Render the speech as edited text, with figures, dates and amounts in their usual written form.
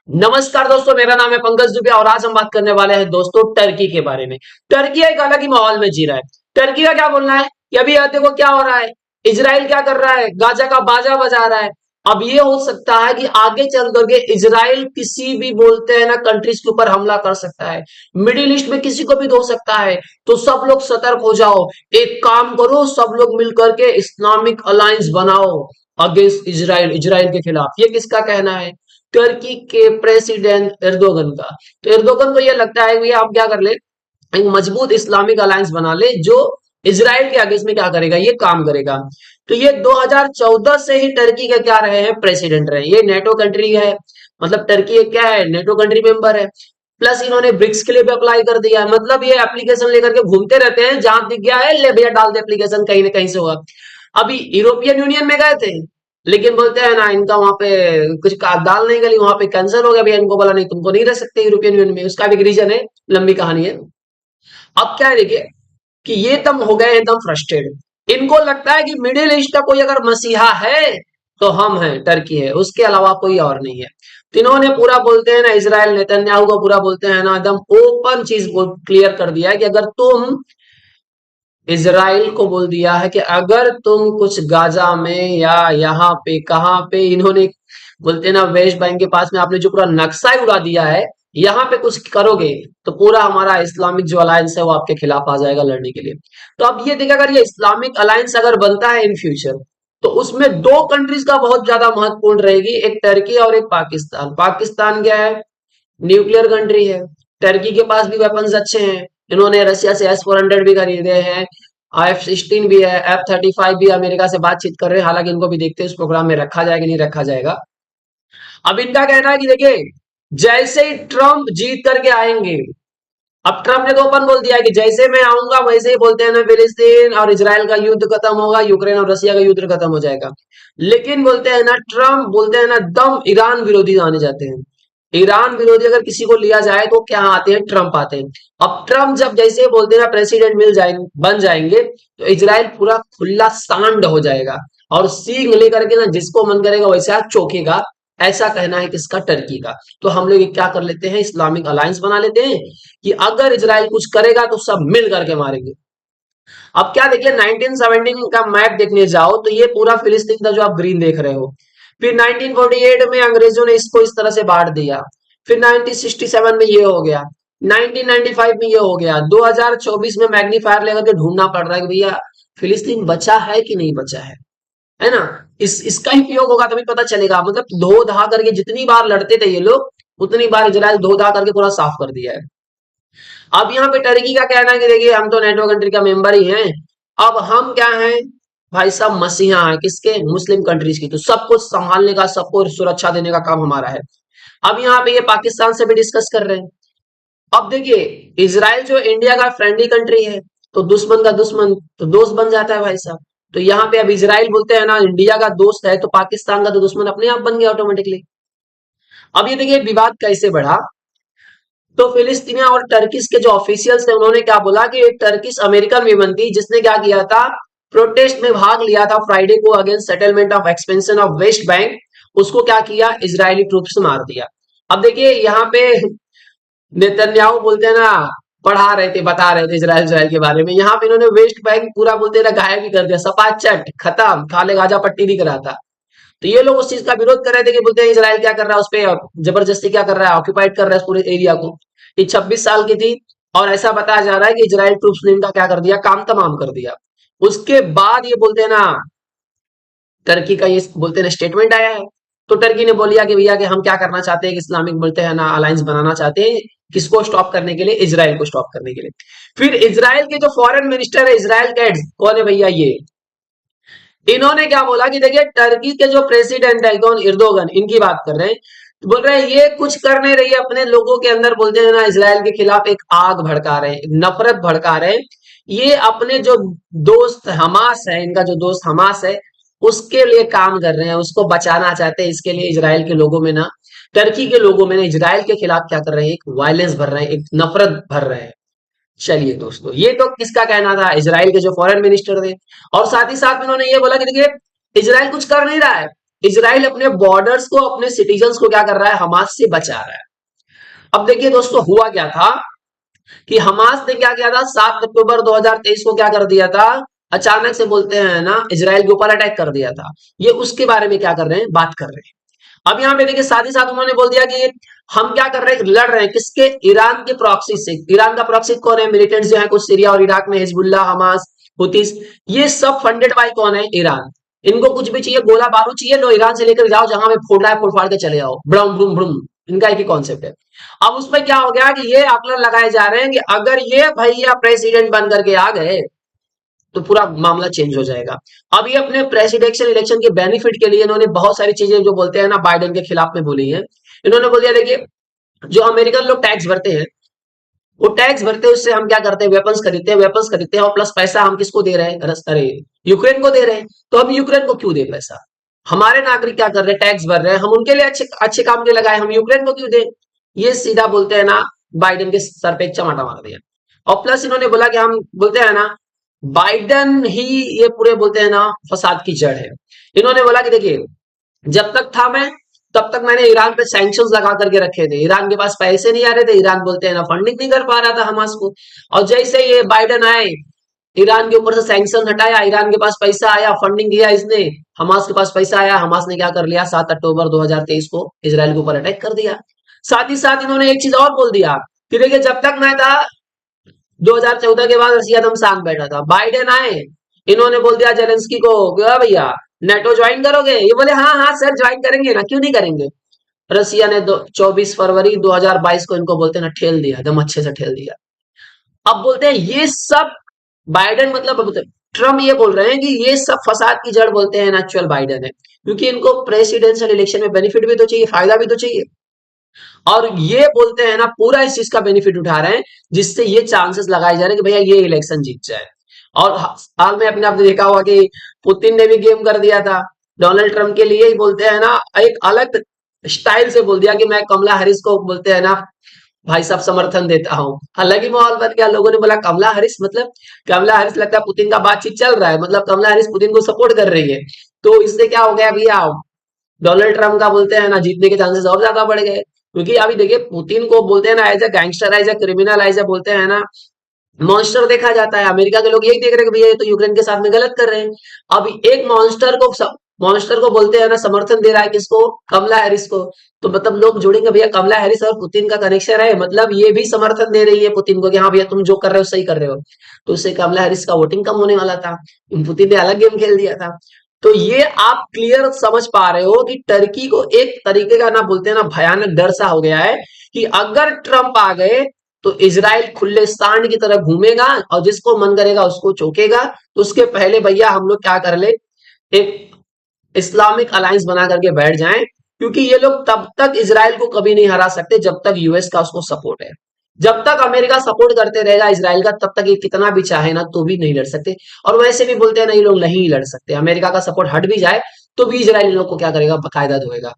नमस्कार दोस्तों, मेरा नाम है पंकज दुबे और आज हम बात करने वाले हैं दोस्तों टर्की के बारे में। टर्की एक अलग ही माहौल में जी रहा है। टर्की का क्या बोलना है कि अभी देखो क्या हो रहा है। इजराइल क्या कर रहा है, गाजा का बाजा बजा रहा है। अब ये हो सकता है कि आगे चल करके इजराइल किसी भी बोलते हैं ना कंट्रीज के ऊपर हमला कर सकता है। मिडिल ईस्ट में किसी को भी हो सकता है। तो सब लोग सतर्क हो जाओ। एक काम करो, सब लोग मिलकर के इस्लामिक अलायंस बनाओ अगेंस्ट इजराइल, इजराइल के खिलाफ। ये किसका कहना है? टर्की के प्रेसिडेंट एर्दोगन का। तो एर्दोगन को यह लगता है कि आप क्या कर ले, एक मजबूत इस्लामिक अलायंस बना ले जो इजराइल के अगेंस्ट में क्या करेगा, ये काम करेगा। तो ये 2014 से ही टर्की के क्या रहे हैं, प्रेसिडेंट रहे। ये नेटो कंट्री है, मतलब टर्की एक क्या है, नेटो कंट्री मेंबर है। प्लस इन्होंने ब्रिक्स के लिए भी अप्लाई कर दिया है। मतलब ये एप्लीकेशन लेकर के घूमते रहते हैं, जहां दिख गया है ले भैया डाल दे एप्लीकेशन, कहीं ना कहीं से होगा। अभी यूरोपियन यूनियन में गए थे, लेकिन बोलते हैं ना इनका वहां पे कुछ दाल नहीं गली, वहां पे कैंसिल हो गया भैया। इनको बोला नहीं, तुमको नहीं रह सकते यूरोपियन यूनियन में। उसका भी एक रीजन है, लंबी कहानी है। अब क्या है देखिए कि ये तब हो गए एकदम फ्रस्ट्रेटेड। इनको लगता है कि मिडिल ईस्ट का कोई अगर मसीहा है तो हम हैं, टर्की है, उसके अलावा कोई और नहीं है। तो इन्होंने पूरा बोलते हैं ना, इसराइल नेतन्याहू को पूरा बोलते हैं ना एकदम ओपन चीज क्लियर कर दिया है कि अगर तुम इसराइल को बोल दिया है कि अगर तुम कुछ गाजा में या यहाँ पे कहाँ पे, इन्होंने बोलते हैं ना वेस्ट बैंक के पास में आपने जो पूरा नक्शा ही उड़ा दिया है, यहाँ पे कुछ करोगे तो पूरा हमारा इस्लामिक जो अलायंस है वो आपके खिलाफ आ जाएगा लड़ने के लिए। तो अब ये देखिए, अगर ये इस्लामिक अलायंस अगर बनता है इन फ्यूचर, तो उसमें दो कंट्रीज का बहुत ज्यादा महत्वपूर्ण रहेगी, एक टर्की और एक पाकिस्तान। पाकिस्तान क्या है, न्यूक्लियर कंट्री है। टर्की के पास भी वेपन्स अच्छे हैं, इन्होंने रशिया से S-400 भी खरीदे हैं, F-16 भी है, F-35 भी अमेरिका से बातचीत कर रहे हैं। हालांकि इनको भी देखते हैं उस प्रोग्राम में रखा जाएगा नहीं रखा जाएगा। अब इनका कहना है कि देखिए, जैसे ही ट्रंप जीत करके आएंगे, अब ट्रंप ने तो ओपन बोल दिया है कि जैसे मैं आऊंगा वैसे ही बोलते हैं ना फिलिस्तीन और इजराइल का युद्ध खत्म होगा, यूक्रेन और रशिया का युद्ध खत्म हो जाएगा। लेकिन बोलते हैं ना ट्रंप, बोलते हैं ना दम ईरान विरोधी आने जाते हैं। ईरान विरोधी अगर किसी को लिया जाए तो क्या आते हैं, ट्रंप आते हैं। अब ट्रंप जब जैसे बोलते हैं ना प्रेसिडेंट मिल जाए बन जाएंगे, तो इजराइल पूरा खुला सांड हो जाएगा और सींग लेकर के ना जिसको मन करेगा वैसा चौंकेगा। ऐसा कहना है किसका, टर्की का। तो हम लोग क्या कर लेते हैं, इस्लामिक अलायंस बना लेते हैं कि अगर इजराइल कुछ करेगा तो सब मिल करके मारेंगे। अब क्या देखिए, 1917 का मैप देखने जाओ तो ये पूरा फिलिस्तीन था जो आप ग्रीन देख रहे हो। फिर 1948 में अंग्रेजों ने इसको इस तरह से बांट दिया। फिर 1967 में ये हो गया, 1995 में ये हो गया, 2024 में मैग्नीफायर लेकर के ढूंढना पड़ रहा है कि भैया फिलिस्तीन बचा है कि नहीं बचा है ना। इसका ही प्रयोग होगा तभी पता चलेगा। मतलब धो धा करके जितनी बार लड़ते थे ये लोग, उतनी बार इजराइल धो धा करके पूरा साफ कर दिया है। अब यहाँ पे टर्की का कहना है कि देखिए हम तो नेटो कंट्री का मेंबर ही हैं। अब हम क्या हैं भाई साहब, मसीहा हैं किसके, मुस्लिम कंट्रीज की। तो सबको संभालने का, सबको सुरक्षा देने का काम हमारा है। अब यहाँ पे ये पाकिस्तान से भी डिस्कस कर रहे हैं। अब देखिए, इजराइल जो इंडिया का फ्रेंडली कंट्री है, तो दुश्मन का दुश्मन तो दोस्त बन जाता है भाई साहब। तो यहाँ पे अब इजराइल बोलते हैं ना इंडिया का दोस्त है, तो पाकिस्तान का तो दुश्मन अपने आप बन गया ऑटोमेटिकली। अब ये देखिए विवाद कैसे बढ़ा। तो फिलिस्तीनिया और टर्किश के जो ऑफिशियल्स थे उन्होंने क्या बोला कि एक टर्किश अमेरिकन विमन थी जिसने क्या किया था, प्रोटेस्ट में भाग लिया था फ्राइडे को against settlement of expansion of West Bank. उसको क्या किया, इजरायली ट्रूप से मार दिया। अब देखिए यहाँ पे नेतन्याहू बोलते हैं ना, पढ़ा रहे थे, बता रहे थे इजराइल इजराइल के बारे में। यहाँ पे इन्होंने वेस्ट बैंक पूरा बोलते ना गायब ही कर दिया, सपा चट खत्म, खाले गाजा पट्टी दिख रहा था। तो ये लोग उस चीज का विरोध कर रहे थे कि बोलते हैं इजराइल क्या कर रहा है उस पर, जबरदस्ती क्या कर रहा है, ऑक्यूपाइड कर रहा है उस पूरे एरिया को। ये 26 साल की थी और ऐसा बताया जा रहा है कि इजराइल ट्रूप्स ने इनका क्या कर दिया, काम तमाम कर दिया। उसके बाद ये बोलते हैं ना, टर्की का ये बोलते हैं ना स्टेटमेंट आया है। तो टर्की ने बोलिया कि भैया कि हम क्या करना चाहते हैं कि इस्लामिक बोलते हैं ना अलायंस बनाना चाहते हैं, किसको स्टॉप करने के लिए, इजराइल को स्टॉप करने के लिए। फिर इजराइल के जो फॉरेन मिनिस्टर है, इजराइल का कौन है भैया, ये इन्होंने क्या बोला कि देखिए टर्की के जो प्रेसिडेंट है कौन, एर्दोगन, इनकी बात कर रहे हैं। तो बोल रहे हैं ये कुछ कर नहीं रही है, अपने लोगों के अंदर बोलते हैं ना इसराइल के खिलाफ एक आग भड़का रहे हैं, एक नफरत भड़का रहे हैं। ये अपने जो दोस्त हमास है, इनका जो दोस्त हमास है उसके लिए काम कर रहे हैं, उसको बचाना चाहते हैं। इसके लिए इजराइल के लोगों में ना, टर्की के लोगों में ना इजराइल के खिलाफ क्या कर रहे हैं, एक वायलेंस भर रहे हैं, एक नफरत भर रहे हैं। चलिए दोस्तों, ये तो किसका कहना था, इजराइल के जो फॉरेन मिनिस्टर थे। और साथ ही साथ में उन्होंने ये बोला कि देखिए इजराइल कुछ कर नहीं रहा है, इजराइल अपने बॉर्डर्स को, अपने सिटीजन्स को क्या कर रहा है, हमास से बचा रहा है। अब देखिए दोस्तों, हुआ क्या था कि हमास ने क्या किया था, 7 अक्टूबर 2023 को क्या कर दिया था, अचानक से बोलते हैं ना इजराइल के ऊपर अटैक कर दिया था। ये उसके बारे में क्या कर रहे हैं, बात कर रहे हैं। अब यहाँ पे देखिए साथ ही साथ उन्होंने बोल दिया कि हम क्या कर रहे हैं, लड़ रहे हैं किसके, ईरान के प्रॉक्सी से। ईरान का प्रॉक्सी कौन है, मिलिटेंट्स जो है कुछ सीरिया और इराक में, हिजबुल्लाह, हमास, हुतीस, ये सब फंडेड बाय कौन है, ईरान। इनको कुछ भी चाहिए, गोला बारूद चाहिए, लो ईरान से लेकर जाओ, जहां पे फोड़ रहा है फोड़ फाड़ के चले आओ, ब्रुम ब्रुम ब्रुम। इनका एक ही कॉन्सेप्ट है। अब उसमें क्या हो गया कि ये आकलन लगाए जा रहे हैं कि अगर ये भैया प्रेसिडेंट बन करके आ गए तो पूरा मामला चेंज हो जाएगा। अब ये अपने प्रेसिडेंशियल इलेक्शन के बेनिफिट के लिए इन्होंने बहुत सारी चीजें जो बोलते हैं ना बाइडेन के खिलाफ में बोली है। इन्होंने बोल दिया देखिए, जो अमेरिकन लोग टैक्स भरते हैं, वो टैक्स भरते हैं, उससे हम क्या करते हैं, वेपन्स खरीदते हैं, और प्लस पैसा हम किसको दे रहे हैं, अरे यूक्रेन को दे रहे हैं। तो हम यूक्रेन को क्यों दे पैसा, हमारे नागरिक क्या कर रहे हैं, टैक्स भर रहे हैं, हम उनके लिए अच्छे अच्छे काम के लगाए, हम यूक्रेन को क्यों दे। ये सीधा बोलते हैं ना बाइडेन के सर पे एक चमाटा मार दिया। और प्लस इन्होंने बोला कि हम बोलते हैं ना बाइडेन ही ये पूरे बोलते हैं ना फसाद की जड़ है। इन्होंने बोला कि देखिए, जब तक था मैं, तब तक मैंने ईरान पे सैंक्शंस लगा करके रखे थे, ईरान के पास पैसे नहीं आ रहे थे, ईरान बोलते हैं ना फंडिंग नहीं कर पा रहा था हमास को। और जैसे ये बाइडेन आए, ईरान के ऊपर से सैंक्शन हटाया, ईरान के पास पैसा आया, फंडिंग किया इसने, हमास के पास पैसा आया, हमास ने क्या कर लिया, 7 अक्टूबर 2023 को इजराइल के ऊपर अटैक कर दिया। साथ ही साथ इन्होंने एक चीज और बोल दिया कि देखिए, जब तक मैं था 2014 के बाद रसिया धमसान बैठा था, बाइडेन आए, इन्होंने बोल दिया जेलेंस्की को, क्या भैया नेटो ज्वाइन करोगे, ये बोले हाँ हाँ सर ज्वाइन करेंगे ना, क्यों नहीं करेंगे। रसिया ने 24 फरवरी 2022 को इनको बोलते हैं ना ठेल दिया, एकदम अच्छे से ठेल दिया। अब बोलते हैं ये सब बाइडेन, मतलब ट्रम्प ये बोल रहे हैं कि ये सब फसाद की जड़ बोलते हैं एक्चुअल बाइडेन है, क्योंकि इनको प्रेसिडेंशियल इलेक्शन में बेनिफिट भी तो चाहिए, फायदा भी तो चाहिए। और ये बोलते हैं ना पूरा इस चीज का बेनिफिट उठा रहे हैं, जिससे ये चांसेस लगाए जा रहे हैं कि भैया ये इलेक्शन जीत जाए। और हाल में अपने आपने देखा होगा कि पुतिन ने भी गेम कर दिया था, डोनाल्ड ट्रंप के लिए ही बोलते हैं ना एक अलग स्टाइल से बोल दिया कि मैं कमला हैरिस को बोलते हैं ना भाई साहब समर्थन देता हूं। हालांकि माहौल बन गया, लोगों ने बोला कमला हैरिस मतलब, कमला हैरिस लगता है पुतिन का बातचीत चल रहा है, मतलब कमला हैरिस पुतिन को सपोर्ट कर रही है। तो इससे क्या हो गया भैया, डोनाल्ड ट्रंप का बोलते हैं ना जीतने के चांसेस और ज्यादा बढ़ गए। क्योंकि अभी देखिए पुतिन को बोलते हैं ना as a gangster, as a criminal, as a बोलते हैं ना मॉन्स्टर देखा जाता है। अमेरिका के लोग यही देख रहे हैं कि भैया ये तो यूक्रेन के साथ में गलत कर रहे हैं। अब एक मॉन्स्टर को बोलते हैं ना समर्थन दे रहा है किसको, कमला हैरिस को। तो मतलब लोग जोड़ेंगे भैया कमला हैरिस और पुतिन का कनेक्शन है, मतलब ये भी समर्थन दे रही है पुतिन को कि हाँ भैया तुम जो कर रहे हो सही कर रहे हो। तो उससे कमला हैरिस का वोटिंग कम होने वाला था, पुतिन ने अलग गेम खेल दिया था। तो ये आप क्लियर समझ पा रहे हो कि टर्की को एक तरीके का ना बोलते हैं ना भयानक डर सा हो गया है कि अगर ट्रंप आ गए तो इजराइल खुले सांड की तरह घूमेगा और जिसको मन करेगा उसको चौकेगा। तो उसके पहले भैया हम लोग क्या कर ले, एक इस्लामिक अलायंस बना करके बैठ जाएं, क्योंकि ये लोग तब तक इजराइल को कभी नहीं हरा सकते जब तक यूएस का उसको सपोर्ट है। जब तक अमेरिका सपोर्ट करते रहेगा इजराइल का, तब तक ये कितना भी चाहे ना तो भी नहीं लड़ सकते। और वैसे भी बोलते हैं ना ये लोग नहीं लड़ सकते, अमेरिका का सपोर्ट हट भी जाए तो भी इजराइल लोग को क्या करेगा, बकायदा धोएगा।